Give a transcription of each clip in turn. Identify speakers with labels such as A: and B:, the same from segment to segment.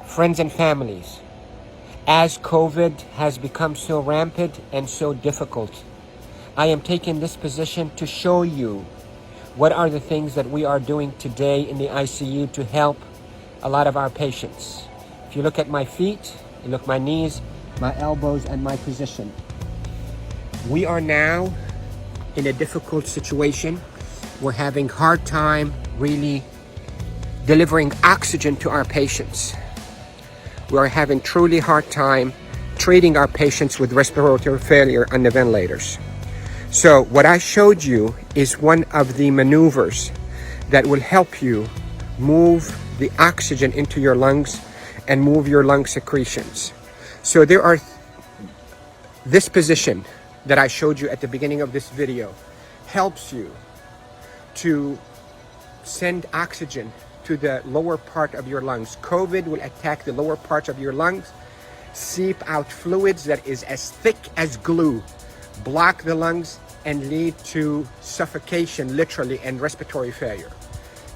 A: Friends and families, as COVID has become so rampant and so difficult, I am taking this position to show you what are the things that we are doing today in the ICU to help a lot of our patients. If you look at my feet, you look at my knees, my elbows, and my position. We are now in a difficult situation. We're having hard time really delivering oxygen to our patients. We are having truly hard time treating our patients with respiratory failure on the ventilators. So what I showed you is one of the maneuvers that will help you move the oxygen into your lungs and move your lung secretions. So there are this position that I showed you at the beginning of this video helps you to send oxygen to the lower part of your lungs. COVID will attack the lower parts of your lungs, seep out fluids that is as thick as glue, block the lungs, and lead to suffocation, literally, and respiratory failure.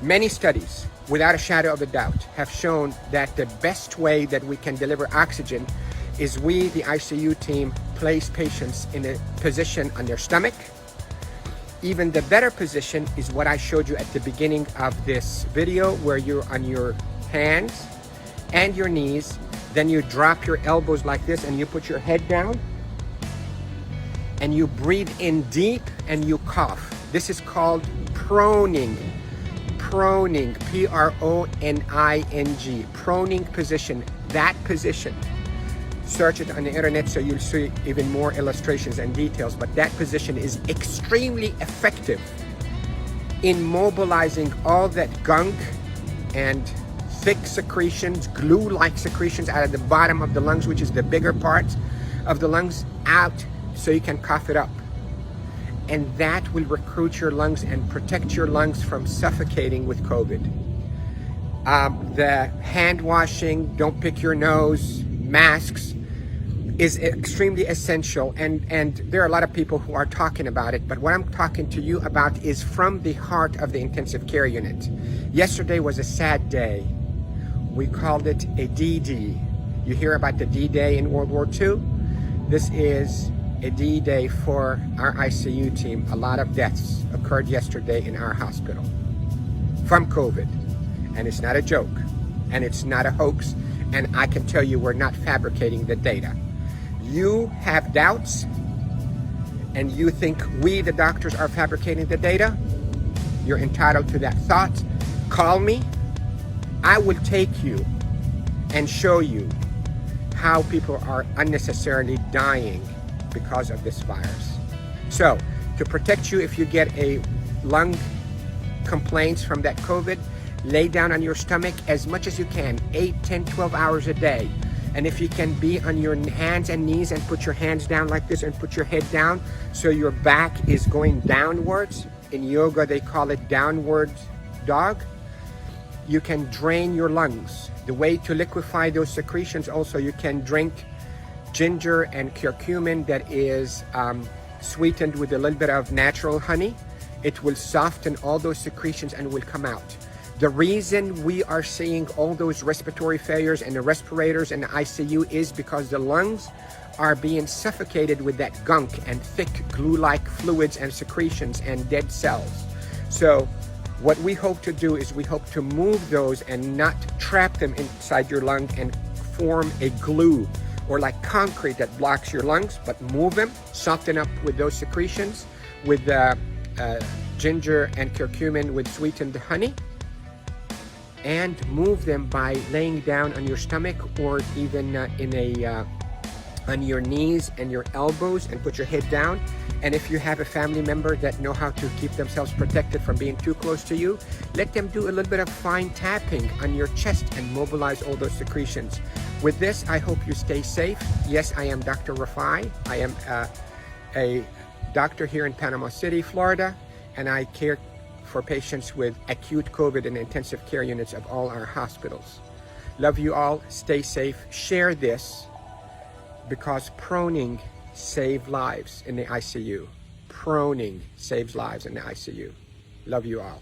A: Many studies, without a shadow of a doubt, have shown that the best way that we can deliver oxygen is we, the ICU team, place patients in a position on their stomach. Even the better position is what I showed you at the beginning of this video, where you're on your hands and your knees, then you drop your elbows like this and you put your head down and you breathe in deep and you cough. This is called proning. Proning, P-R-O-N-I-N-G, proning position. That position, search it on the internet so you'll see even more illustrations and details, but that position is extremely effective in mobilizing all that gunk and thick secretions, glue-like secretions out of the bottom of the lungs, which is the bigger part of the lungs, out so you can cough it up. And that will recruit your lungs and protect your lungs from suffocating with COVID. The hand washing, don't pick your nose, masks, is extremely essential, and there are a lot of people who are talking about it, but what I'm talking to you about is from the heart of the intensive care unit. Yesterday was a sad day. We called it a D-Day. You hear about the D-Day in World War II? This is a D-Day for our ICU team. A lot of deaths occurred yesterday in our hospital from COVID, and it's not a joke, and it's not a hoax, and I can tell you we're not fabricating the data. You have doubts and you think we, the doctors, are fabricating the data. You're entitled to that thought. Call me. I will take you and show you how people are unnecessarily dying because of this virus. So to protect you, if you get a lung complaints from that COVID, lay down on your stomach as much as you can, 8, 10, 12 hours a day. And if you can be on your hands and knees and put your hands down like this and put your head down so your back is going downwards. In yoga, they call it downward dog. You can drain your lungs. The way to liquefy those secretions, also, you can drink ginger and curcumin that is sweetened with a little bit of natural honey. It will soften all those secretions and will come out. The reason we are seeing all those respiratory failures and the respirators and the ICU is because the lungs are being suffocated with that gunk and thick glue-like fluids and secretions and dead cells. So what we hope to do is we hope to move those and not trap them inside your lung and form a glue or like concrete that blocks your lungs, but move them, soften up with those secretions with ginger and curcumin with sweetened honey, and move them by laying down on your stomach or even on your knees and your elbows and put your head down. And if you have a family member that know how to keep themselves protected from being too close to you, let them do a little bit of fine tapping on your chest and mobilize all those secretions. With this, I hope you stay safe. Yes, I am Dr. Rafai. I am a doctor here in Panama City, Florida, and I care for patients with acute COVID in intensive care units of all our hospitals. Love you all. Stay safe. Share this because proning saves lives in the ICU. proning saves lives in the ICU. Love you all.